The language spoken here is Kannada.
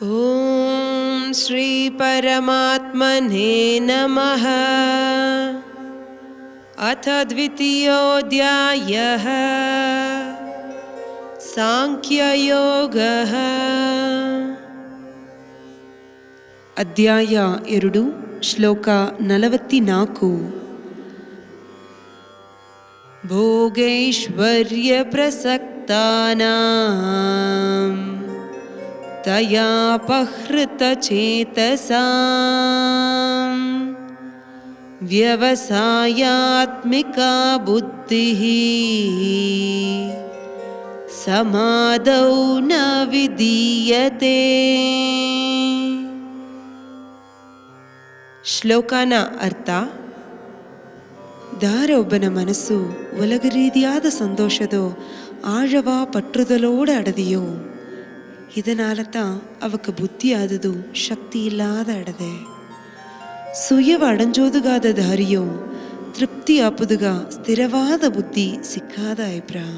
ಓಂ ಶ್ರೀ ಪರಮಾತ್ಮನೇ ನಮಃ. ಅಥ ದ್ವಿತೀಯೋಧ್ಯಾಯಃ ಸಾಂಖ್ಯಯೋಗಃ. ಅಧ್ಯಾಯ 2, ಶ್ಲೋಕ 44. ಭೋಗೈಶ್ವರ್ಯ ಪ್ರಸಕ್ತಾನಾಂ ತಯಾಪಹೃತ ಚೇತಸಾಂ ವ್ಯವಸಾಯಾತ್ಮಿಕಾ ಬುದ್ಧಿಃ ಸಮಾಧೌ ನ ವಿಧೀಯತೆ. ಶ್ಲೋಕನ ಅರ್ಥ: ಧಾರೊಬ್ಬನ ಮನಸ್ಸು ಒಲಗ ರೀತಿಯಾದ ಸಂತೋಷದೋ ಆഴವ ಪற்றுதலோடு அடதியோ இதனால்தான் அவக்கு புத்தி ஆதது சக்தி இல்லாத அடದೆ. ಸುಯವ ಅಡಂಜೋದುಗಾದ ದಾರಿಯೋ ತೃಪ್ತಿ ಆಪುದುಗ ಸ್ಥಿರವಾದ ಬುದ್ಧಿ ಸಿಕ್ಕಾದ ಅಭಿಪ್ರಾಯ.